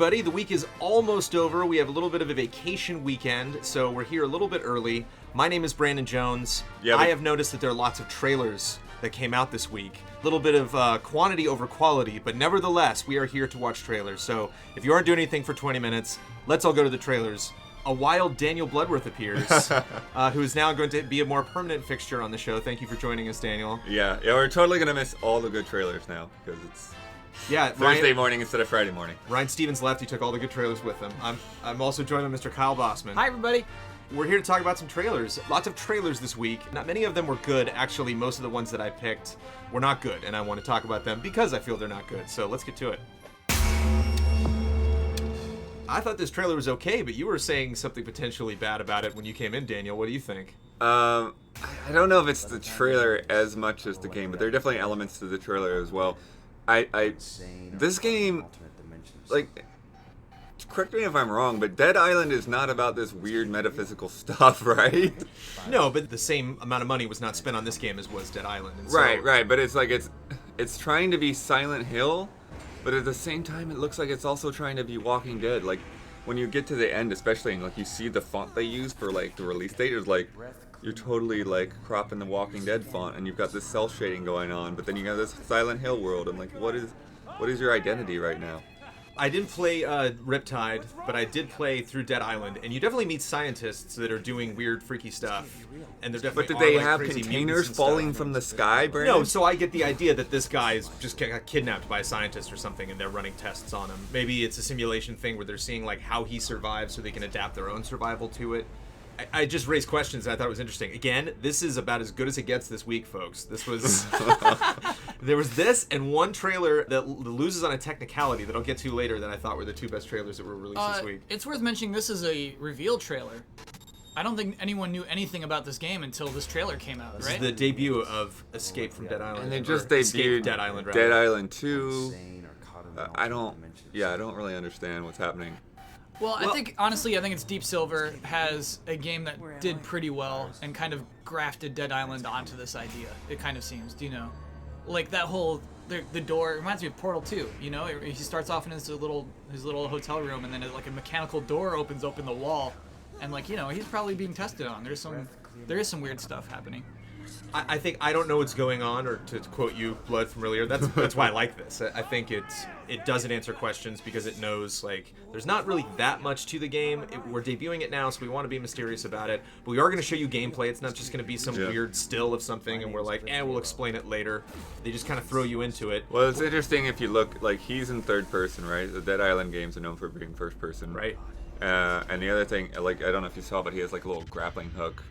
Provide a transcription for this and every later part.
everybody. The week is almost over. We have a little bit of a vacation weekend, so we're here a little bit early. My name is Brandon Jones. I have noticed that there are lots of trailers that came out this week. A little bit of quantity over quality, but nevertheless, we are here to watch trailers. So if you aren't doing anything for 20 minutes, let's all go to the trailers. A wild Daniel Bloodworth appears, who is now going to be a more permanent fixture on the show. Thank you for joining us, Daniel. Yeah, we're totally going to miss all the good trailers now, because it's Thursday Ryan, morning instead of Friday morning. Ryan Stevens left. He took all the good trailers with him. I'm also joined by Mr. Kyle Bossman. Hi, everybody. We're here to talk about some trailers. Lots of trailers this week. Not many of them were good. Actually, most of the ones that I picked were not good, and I want to talk about them because I feel they're not good. So let's get to it. I thought this trailer was okay, but you were saying something potentially bad about it when you came in, Daniel. What do you think? I don't know if it's the trailer as much as the game, but there are definitely elements to the trailer as well. This game, like, correct me if I'm wrong, but Dead Island is not about this weird metaphysical stuff, right? No, but the same amount of money was not spent on this game as was Dead Island. And Right, but it's like it's trying to be Silent Hill, but at the same time it looks like it's also trying to be Walking Dead. Like, when you get to the end especially, and like you see the font they use for like the release date, is like you're totally like cropping the Walking Dead font, and you've got this cell shading going on, but then you got this Silent Hill world. I'm like, what is your identity right now? I didn't play Riptide, but I did play through Dead Island, and you definitely meet scientists that are doing weird, freaky stuff. And they're definitely. But did they have containers falling from the sky, Brandon? No, so I get the idea that this guy is just got kidnapped by a scientist or something, and they're running tests on him. Maybe it's a simulation thing where they're seeing like how he survives, so they can adapt their own survival to it. I just raised questions and I thought it was interesting. Again, this is about as good as it gets this week, folks. This was... There was this and one trailer that loses on a technicality that I'll get to later that I thought were the two best trailers that were released this week. It's worth mentioning this is a reveal trailer. I don't think anyone knew anything about this game until this trailer came out, right? This is the debut of Escape from Dead Island. And they just debuted Dead Island, rather. Dead Island 2. I don't really understand what's happening. Well, I think it's Deep Silver has a game that did pretty well and kind of grafted Dead Island onto this idea. It kind of seems, do you know? Like that whole, the door, it reminds me of Portal 2, you know? He starts off in his little hotel room, and then like a mechanical door opens open the wall, and like, you know, he's probably being tested on. There is some weird stuff happening. I think I don't know what's going on, or to quote you, Blood, from earlier, that's why I like this. I think it doesn't answer questions because it knows, like, there's not really that much to the game. We're debuting it now, so we want to be mysterious about it. But we are going to show you gameplay. It's not just going to be some weird still of something, and we're like, we'll explain it later. They just kind of throw you into it. Well, it's interesting if you look, like, he's in third person, right? The Dead Island games are known for being first person. Right. And the other thing, like, I don't know if you saw, but he has, like, a little grappling hook.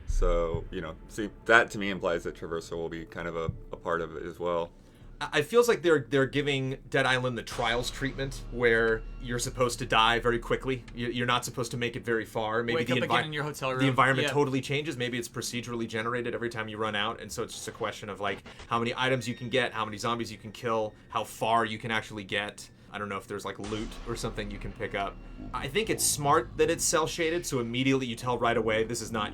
So, you know, see, that to me implies that traversal will be kind of a part of it as well. It feels like they're giving Dead Island the Trials treatment, where you're supposed to die very quickly. You're not supposed to make it very far. Maybe Wake up again in your hotel room. The environment totally changes. Maybe it's procedurally generated every time you run out, and so it's just a question of like how many items you can get, how many zombies you can kill, how far you can actually get. I don't know if there's like loot or something you can pick up. I think it's smart that it's cell shaded, so immediately you tell right away this is not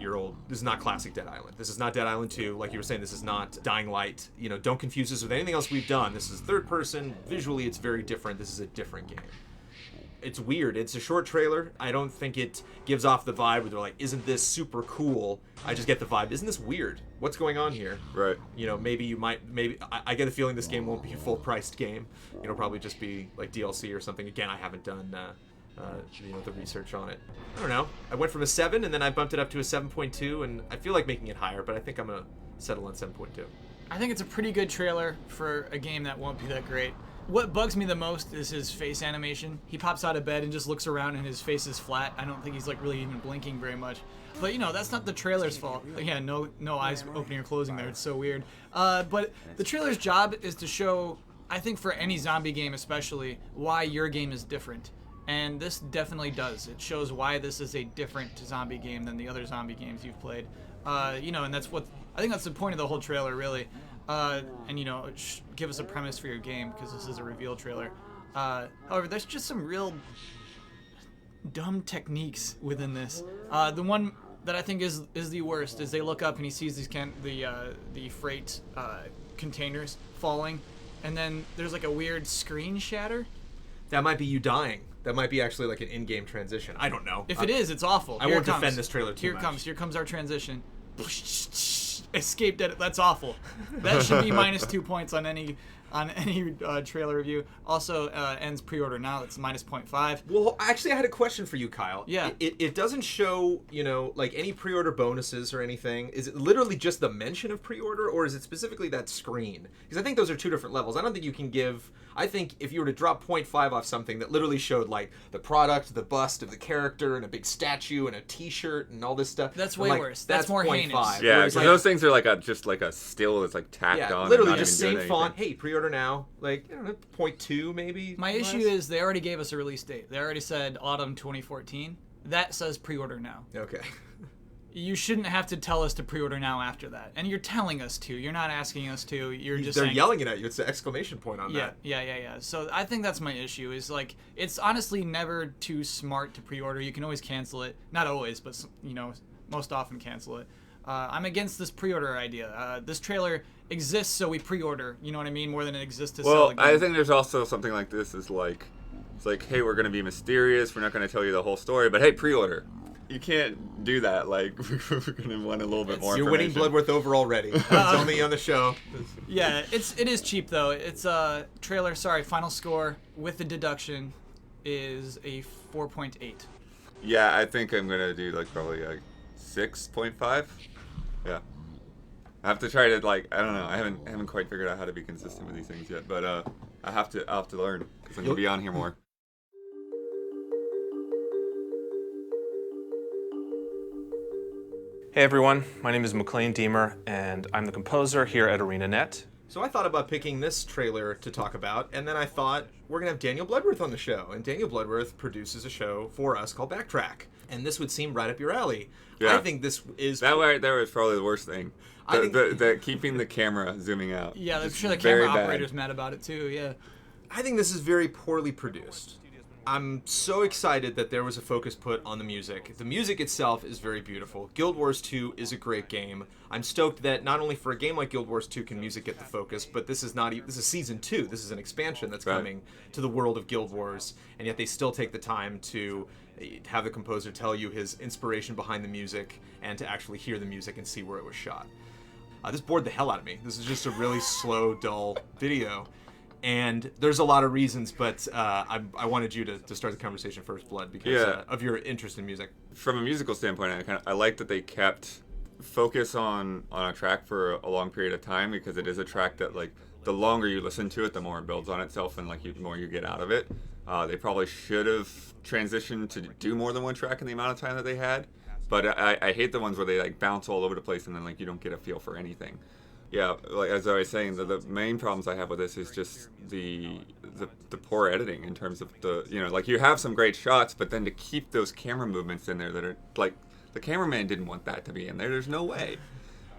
classic Dead Island. This is not Dead Island 2. Like you were saying, this is not Dying Light. You know, don't confuse this with anything else we've done. This is third person. Visually, it's very different. This is a different game. It's weird. It's a short trailer. I don't think it gives off the vibe where they're like, isn't this super cool? I just get the vibe, isn't this weird? What's going on here? Right. You know, maybe I get the feeling this game won't be a full-priced game. It'll probably just be like DLC or something. Again, I haven't done the research on it. I don't know. I went from a 7 and then I bumped it up to a 7.2, and I feel like making it higher, but I think I'm gonna settle on 7.2. I think it's a pretty good trailer for a game that won't be that great. What bugs me the most is his face animation. He pops out of bed and just looks around and his face is flat. I don't think he's like really even blinking very much. But you know, that's not the trailer's fault. Yeah, no eyes opening or closing there. It's so weird. But the trailer's job is to show, I think for any zombie game especially, why your game is different. And this definitely does. It shows why this is a different zombie game than the other zombie games you've played. You know, and I think that's the point of the whole trailer, really. And you know, give us a premise for your game, because this is a reveal trailer. However, there's just some real dumb techniques within this. The one that I think is the worst is they look up and he sees these the freight containers falling, and then there's like a weird screen shatter. That might be you dying. That might be actually like an in-game transition. I don't know. If it is, it's awful. I Here won't it comes. defend this trailer too Here much. it comes. Here comes our transition. Escaped it. That's awful. That should be -2 points on any trailer review. Also ends pre-order now. It's -0.5. Well, actually, I had a question for you, Kyle. Yeah. It doesn't show, like any pre-order bonuses or anything. Is it literally just the mention of pre-order, or is it specifically that screen? Because I think those are two different levels. I don't think you can give... I think if you were to drop 0.5 off something that literally showed, like, the product, the bust of the character, and a big statue, and a t-shirt, and all this stuff... That's I'm way like, worse. That's more 0.5. heinous. Yeah, Whereas, because those things are like just like a still that's like tacked on. literally and not just even same doing font. anything. Hey, pre-order now. Like, I don't know, 0.2 maybe. My less. issue is they already gave us a release date. They already said autumn 2014. That says pre-order now. Okay. You shouldn't have to tell us to pre-order now after that. And you're telling us to. You're not asking us to. You're just They're saying, yelling it at you. It's an exclamation point on that. Yeah. So I think that's my issue. Is like it's honestly never too smart to pre-order. You can always cancel it. Not always, but most often cancel it. I'm against this pre-order idea. This trailer exists so we pre-order. You know what I mean? More than it exists to sell. Well, a game. I think there's also something like this is like, it's like, hey, we're gonna be mysterious. We're not gonna tell you the whole story, but hey, pre-order. You can't do that. Like, we're gonna want a little bit more. You're winning information. Bloodworth over already. It's only on the show. Yeah, it is cheap though. It's a trailer. Sorry, final score with the deduction is a 4.8. Yeah, I think I'm gonna do like probably like 6.5. Yeah. I have to try to I don't know. I haven't quite figured out how to be consistent with these things yet, but I'll have to learn because I'm gonna be on here more. Hey everyone, my name is McLean Deemer, and I'm the composer here at ArenaNet. So I thought about picking this trailer to talk about, and then I thought we're gonna have Daniel Bloodworth on the show, and Daniel Bloodworth produces a show for us called Backtrack, and this would seem right up your alley. Yeah. I think this is That right there was probably the worst thing. I think- The keeping the camera zooming out. Yeah, I'm Just sure the very camera bad. operator's mad about it too. Yeah. I think this is very poorly produced. I'm so excited that there was a focus put on the music. The music itself is very beautiful. Guild Wars 2 is a great game. I'm stoked that not only for a game like Guild Wars 2 can music get the focus, but this is season 2. This is an expansion that's Right. coming to the world of Guild Wars, and yet they still take the time to have the composer tell you his inspiration behind the music and to actually hear the music and see where it was shot. This bored the hell out of me. This is just a really slow, dull video. And there's a lot of reasons, but I wanted you to start the conversation first, Blood, because of your interest in music. From a musical standpoint, I like that they kept focus on a track for a long period of time, because it is a track that like the longer you listen to it, the more it builds on itself and like the more you get out of it. They probably should have transitioned to do more than one track in the amount of time that they had. But I hate the ones where they like bounce all over the place and then like you don't get a feel for anything. Yeah, like as I was saying, the main problems I have with this is just the poor editing in terms of like you have some great shots, but then to keep those camera movements in there that are like the cameraman didn't want that to be in there. There's no way.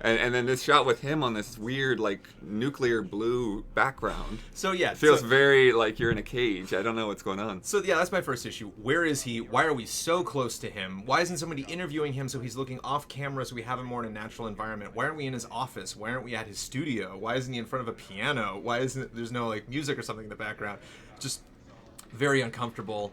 And then this shot with him on this weird like nuclear blue background. So yeah, It feels very like you're in a cage. I don't know what's going on. So yeah, that's my first issue. Where is he? Why are we so close to him? Why isn't somebody interviewing him so he's looking off camera so we have him more in a natural environment? Why aren't we in his office? Why aren't we at his studio? Why isn't he in front of a piano? Why isn't there's no like music or something in the background? Just very uncomfortable.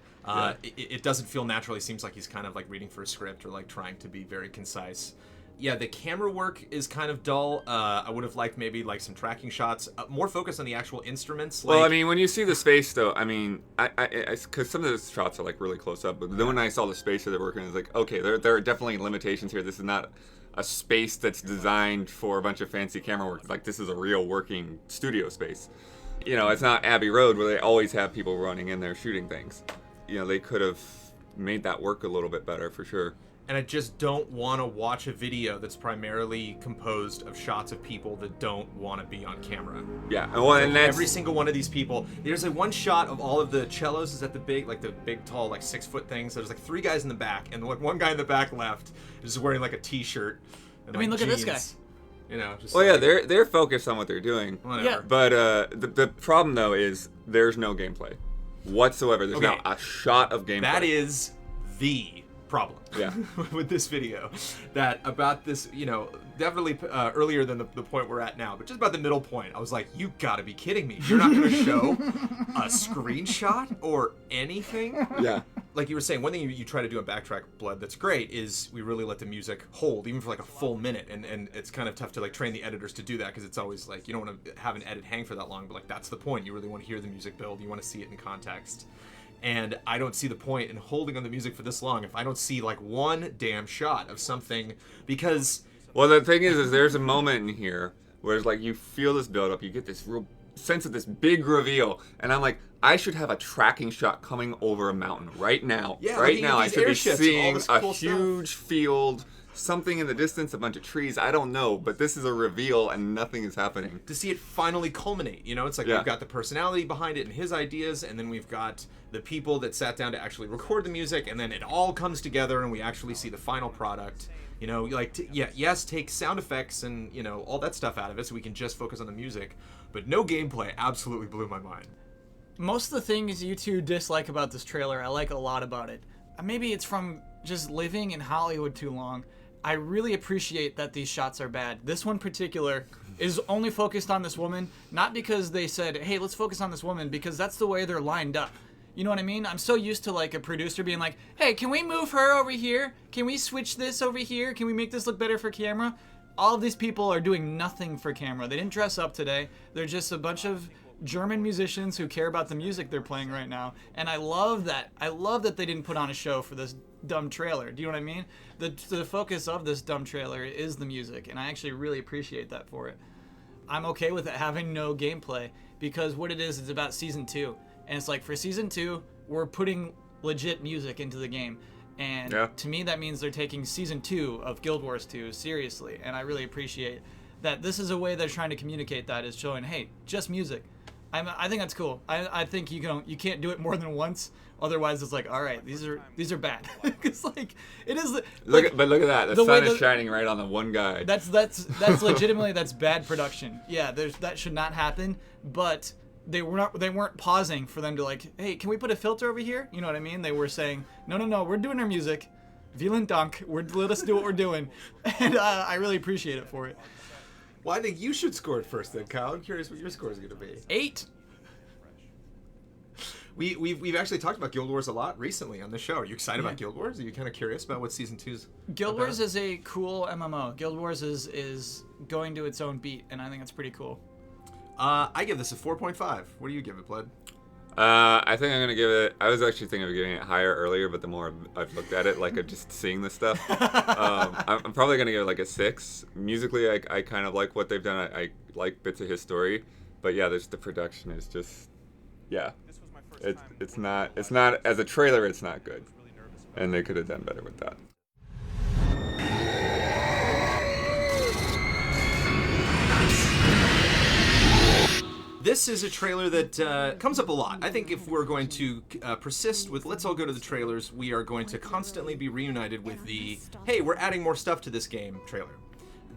It doesn't feel natural. He seems like he's kind of like reading for a script or like trying to be very concise. Yeah, the camera work is kind of dull. I would have liked maybe like some tracking shots, more focus on the actual instruments. Well, I mean, when you see the space, though, I mean, because some of the shots are like really close up, but then when I saw the space that they're working, it's like, okay, there are definitely limitations here. This is not a space that's designed for a bunch of fancy camera work. Like, this is a real working studio space. You know, it's not Abbey Road where they always have people running in there shooting things. You know, they could have made that work a little bit better for sure. And I just don't want to watch a video that's primarily composed of shots of people that don't want to be on camera. Yeah, well, and that's Every single one of these people. There's like one shot of all of the cellos is at the big, tall, like 6-foot things. So there's like 3 guys in the back, and like one guy in the back left is wearing like a t-shirt. And, I mean, like, look at this jeans. You know, just well, yeah, like, they're focused on what they're doing. whatever. Yeah. But the problem though is there's no gameplay whatsoever. There's Okay. not a shot of gameplay. That is the problem Yeah. with this video. That about this, definitely earlier than the point we're at now, but just about the middle point, I was like, you gotta be kidding me. You're not gonna show a screenshot or anything? Yeah. Like you were saying, one thing you try to do in Backtrack Blood that's great is we really let the music hold, even for like a full minute, and it's kind of tough to like train the editors to do that, because it's always like, you don't want to have an edit hang for that long, but like that's the point. You really want to hear the music build, you want to see it in context. And I don't see the point in holding on the music for this long if I don't see like one damn shot of something, because... Well, the thing is there's a moment in here where it's like you feel this build up, you get this real sense of this big reveal, and I'm like, I should have a tracking shot coming over a mountain right now. Yeah, right now, I should be seeing a cool huge field, something in the distance, a bunch of trees. I don't know, but this is a reveal and nothing is happening. To see it finally culminate, it's like we've got the personality behind it and his ideas, and then we've got the people that sat down to actually record the music, and then it all comes together and we actually see the final product. Yes, take sound effects and, all that stuff out of it so we can just focus on the music, but no gameplay absolutely blew my mind. Most of the things you two dislike about this trailer, I like a lot about it. Maybe it's from just living in Hollywood too long. I really appreciate that these shots are bad. This one in particular is only focused on this woman, not because they said, hey, let's focus on this woman, because that's the way they're lined up. You know what I mean? I'm so used to like a producer being like, hey, can we move her over here? Can we switch this over here? Can we make this look better for camera? All of these people are doing nothing for camera. They didn't dress up today. They're just a bunch of German musicians who care about the music they're playing right now. And I love that. I love that they didn't put on a show for this dumb trailer. Do you know what I mean? The focus of this dumb trailer is the music, and I actually really appreciate that for it. I'm okay with it having no gameplay, because what it is, it's about Season 2. And it's like, for Season 2, we're putting legit music into the game. And to me, that means they're taking Season 2 of Guild Wars 2 seriously. And I really appreciate that this is a way they're trying to communicate that, is showing, hey, just music. I think that's cool. I think you can't do it more than once. Otherwise, it's like, all right, these are bad. It's like, it is. Look at that. The sun is shining right on the one guy. That's legitimately, that's bad production. Yeah, that should not happen. But they weren't pausing for them to like, hey, can we put a filter over here? You know what I mean? They were saying, no, we're doing our music. Vielen Dank. Let us do what we're doing. And I really appreciate it for it. Well, I think you should score it first then, Kyle. I'm curious what your score is going to be. 8. We've actually talked about Guild Wars a lot recently on the show. Are you excited about Guild Wars? Are you kind of curious about what Season 2's Guild Wars is a cool MMO. Guild Wars is going to its own beat, and I think it's pretty cool. I give this a 4.5. What do you give it, Blood? I think I'm going to give it... I was actually thinking of giving it higher earlier, but the more I've looked at it, like I'm just seeing this stuff, I'm probably going to give it like a 6. Musically, I kind of like what they've done. I like bits of his story. But yeah, the production is just... Yeah. It's not... As a trailer, it's not good. And they could have done better with that. This is a trailer that comes up a lot. I think if we're going to persist with Let's All Go to the Trailers, we are going to constantly be reunited with the, hey, we're adding more stuff to this game trailer.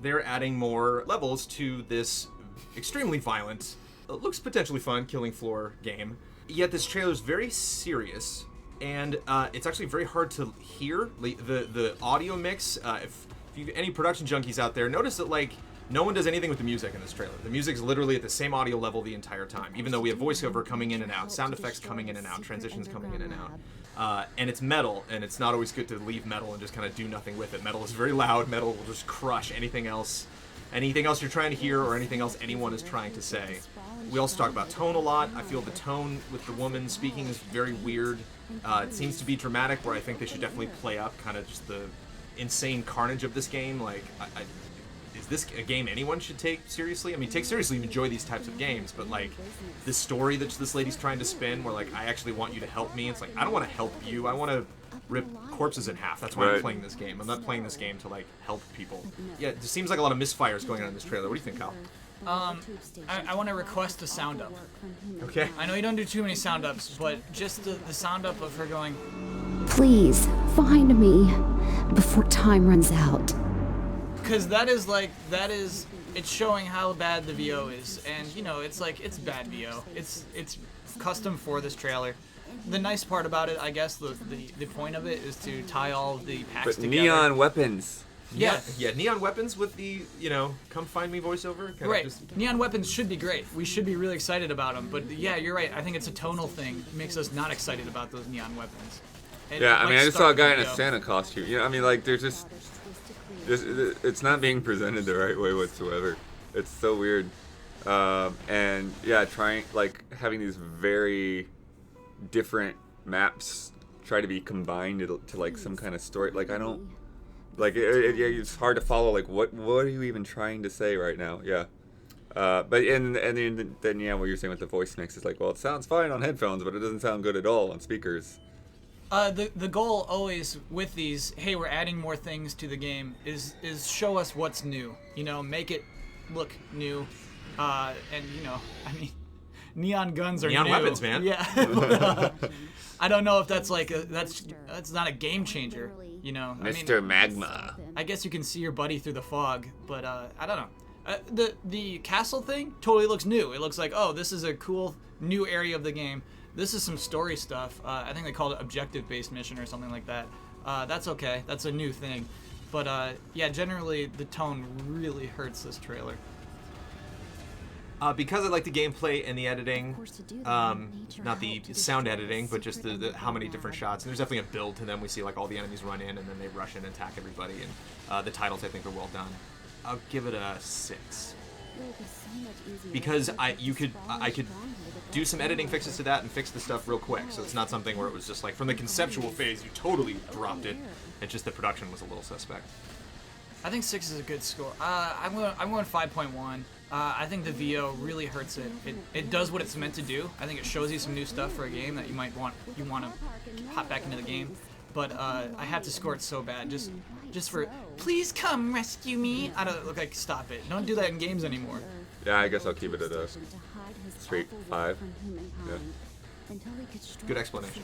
They're adding more levels to this extremely violent, looks potentially fun, killing floor game. Yet this trailer is very serious, and it's actually very hard to hear. The audio mix, if you any production junkies out there, notice that, like, no one does anything with the music in this trailer. The music's literally at the same audio level the entire time, even though we have voiceover coming in and out, sound effects coming in and out, transitions coming in and out. And it's metal, and it's not always good to leave metal and just kind of do nothing with it. Metal is very loud. Metal will just crush anything else you're trying to hear or anything else anyone is trying to say. We also talk about tone a lot. I feel the tone with the woman speaking is very weird. It seems to be dramatic, where I think they should definitely play up kind of just the insane carnage of this game. Like, is this a game anyone should take seriously? I mean, take seriously and enjoy these types of games, but like this story that this lady's trying to spin, where like, I actually want you to help me. It's like, I don't want to help you. I want to rip corpses in half. That's why I'm playing this game. I'm not playing this game to like help people. Yeah, it seems like a lot of misfires going on in this trailer. What do you think, Kyle? I want to request a sound up. Okay. I know you don't do too many sound ups, but just the sound up of her going, please find me before time runs out. because it's showing how bad the VO is, and you know, it's bad VO. It's custom for this trailer. the nice part about it, I guess, the point of it is to tie all of the packs But together. neon weapons. Yeah. Yeah, neon weapons with the, come find me voiceover. Right. Neon weapons should be great. We should be really excited about them. But yeah, you're right. I think it's a tonal thing. It makes us not excited about those neon weapons. Yeah, I mean, I just saw a guy in a video. Santa costume. I mean, like, there's just, it's not being presented the right way whatsoever. It's so weird. And yeah, having these very different maps try to be combined to like some kind of story. Like, I don't, like, it's hard to follow. Like, what are you even trying to say right now? Yeah. But then what you're saying with the voice mix is like, well, it sounds fine on headphones, but it doesn't sound good at all on speakers. The goal always with these, hey, we're adding more things to the game, is show us what's new. Make it look new. And I mean, neon guns are Neon new. weapons, man. Yeah. I don't know if that's like that's not a game changer. Mr. Magma. I guess you can see your buddy through the fog, but I don't know. The castle thing totally looks new. It looks like, oh, this is a cool new area of the game. This is some story stuff. I think they called it objective-based mission or something like that. That's okay. That's a new thing. But yeah, generally the tone really hurts this trailer. Because I like the gameplay and the editing, not the sound editing, but just the how many different shots. And there's definitely a build to them. We see like all the enemies run in and then they rush in and attack everybody. And the titles I think are well done. I'll give it a 6. Because I could do some editing fixes to that and fix the stuff real quick. So it's not something where it was just like from the conceptual phase you totally dropped it. It's just the production was a little suspect. I think 6 is a good score. I'm going 5.1. I think the VO really hurts it. It does what it's meant to do. I think it shows you some new stuff for a game that you want to hop back into the game. But I have to score it so bad, just for please come rescue me. I don't look like stop it. Don't do that in games anymore. Yeah, I guess I'll keep it at a straight 5. Yeah. Good explanation.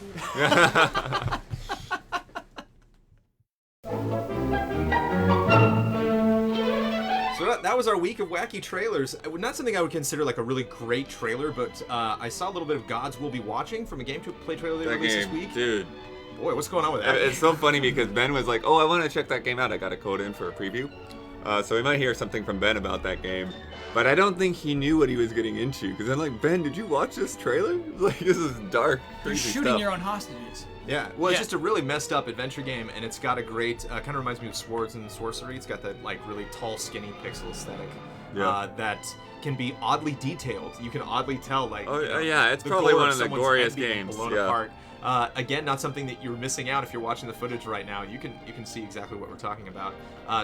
So that was our week of wacky trailers. Not something I would consider like a really great trailer, but I saw a little bit of Gods Will Be Watching from a gameplay trailer they That released this game, week. dude. Boy, what's going on with that? It's so funny because Ben was like, oh, I want to check that game out. I got a code in for a preview. So we might hear something from Ben about that game. But I don't think he knew what he was getting into. Because I'm like, Ben, did you watch this trailer? Like, this is dark, You're crazy shooting stuff. your own hostages. Yeah, well, it's Yeah. just a really messed up adventure game, and it's got a great, kind of reminds me of Swords and Sorcery. It's got that like really tall, skinny pixel aesthetic that can be oddly detailed. You can oddly tell, like, yeah, it's the probably gore one of the someone's goriest head being games, blown yeah. apart. Again, not something that you're missing out if you're watching the footage right now. You can see exactly what we're talking about.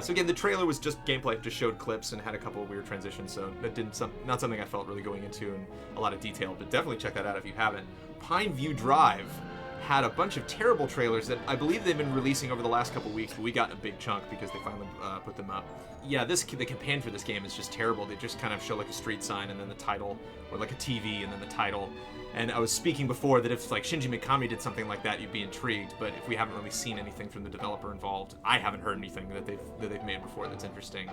So again, the trailer was just gameplay, just showed clips and had a couple of weird transitions. So that not something I felt really going into in a lot of detail. But definitely check that out if you haven't. Pineview Drive had a bunch of terrible trailers that I believe they've been releasing over the last couple weeks, but we got a big chunk because they finally put them up. Yeah, the campaign for this game is just terrible. They just kind of show like a street sign and then the title, or like a TV and then the title. And I was speaking before that if like Shinji Mikami did something like that, you'd be intrigued. But if we haven't really seen anything from the developer involved, I haven't heard anything that they've made before that's interesting.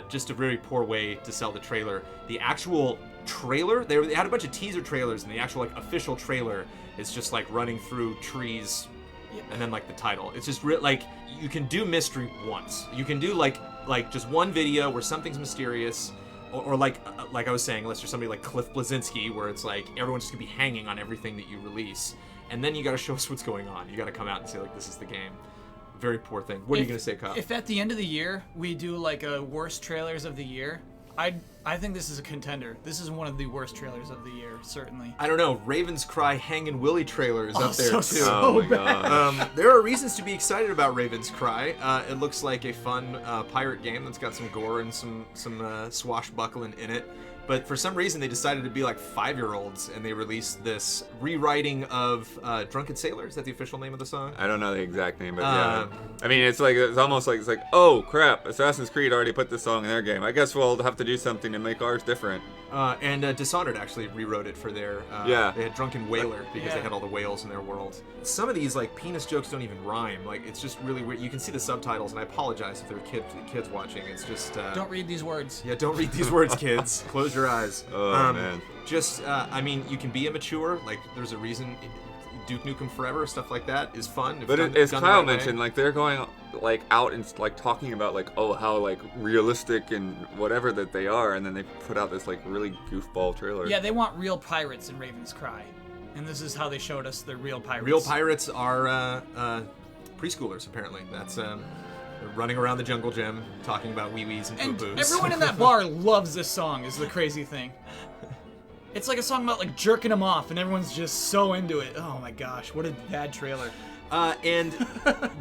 Just a very poor way to sell the trailer. The actual trailer, they had a bunch of teaser trailers, and the actual like official trailer is just like running through trees, and then like the title. It's just like you can do mystery once. You can do like just one video where something's mysterious. Or like I was saying, unless you're somebody like Cliff Bleszinski, where it's like everyone's just gonna be hanging on everything that you release, and then you gotta show us what's going on. You gotta come out and say like, this is the game. Very poor thing. What are you gonna say, Kyle? If at the end of the year we do like a worst trailers of the year, I think this is a contender. This is one of the worst trailers of the year, certainly. I don't know. Raven's Cry Hangin' Willy trailer is up there too. Oh my god. There are reasons to be excited about Raven's Cry. It looks like a fun pirate game that's got some gore and some swashbuckling in it. But for some reason, they decided to be like 5-year-olds, and they released this rewriting of Drunken Sailor. Is that the official name of the song? I don't know the exact name, but yeah. I mean, it's almost like oh crap, Assassin's Creed already put this song in their game. I guess we'll have to do something to make ours different. And Dishonored actually rewrote it for their. They had Drunken Whaler because they had all the whales in their world. Some of these like penis jokes don't even rhyme. Like it's just really weird. You can see the subtitles, and I apologize if there are kids watching. It's just. Don't read these words. Yeah, don't read these words, kids. Close your eyes. Oh man. Just, I mean, you can be immature. Like, there's a reason. Duke Nukem Forever, stuff like that is fun. But as Kyle mentioned, like they're going like out and like talking about like how like realistic and whatever that they are, and then they put out this like really goofball trailer. Yeah, they want real pirates in Raven's Cry, and this is how they showed us the real pirates. Real pirates are preschoolers, apparently. That's running around the jungle gym talking about wee-wees and And poo-poos. everyone in that bar loves this song, is the crazy thing. It's like a song about like jerking them off, and everyone's just so into it. Oh my gosh, what a bad trailer. And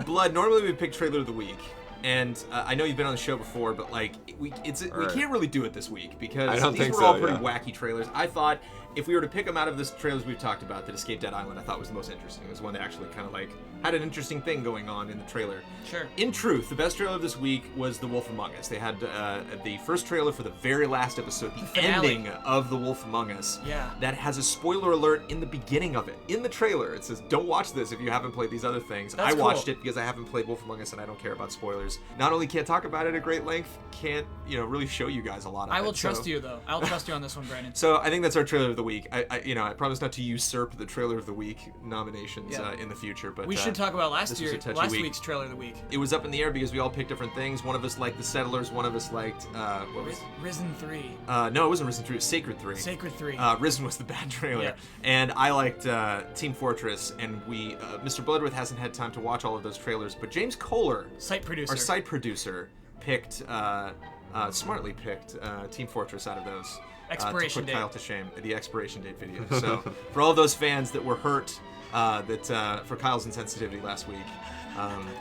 Blood, normally we pick trailer of the week. And I know you've been on the show before, but like we can't really do it this week because these were all pretty wacky trailers. I thought if we were to pick them out of the trailers we've talked about, that Escape Dead Island I thought was the most interesting. It was one that actually kind of like had an interesting thing going on in the trailer. Sure. In truth, the best trailer of this week was The Wolf Among Us. They had the first trailer for the very last episode, the ending of The Wolf Among Us. Yeah. That has a spoiler alert in the beginning of it. In the trailer, it says, "Don't watch this if you haven't played these other things." That's I watched cool. it because I haven't played Wolf Among Us and I don't care about spoilers. Not only can't talk about it at great length, can't really show you guys a lot of it. I will trust you though. I'll trust you on this one, Brandon. So I think that's our trailer of the week. I promise not to usurp the trailer of the week nominations in the future, but We should talk about last week's trailer of the week. It was up in the air because we all picked different things. One of us liked The Settlers. One of us liked what was? Risen 3. No, it wasn't Risen 3. It was Sacred 3. Sacred 3. Risen was the bad trailer, Yeah. and I liked Team Fortress. And we, Mr. Bloodworth hasn't had time to watch all of those trailers, but James Kohler, our site producer, picked smartly picked Team Fortress out of those. Expiration to put date. Kyle to shame, the expiration date video. So for all those fans that were hurt for Kyle's insensitivity last week,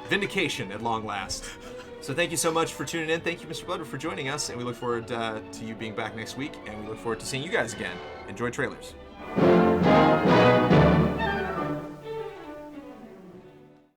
vindication at long last. So thank you so much for tuning in. Thank you, Mr. Bloodworth, for joining us, and we look forward to you being back next week, and we look forward to seeing you guys again. Enjoy trailers.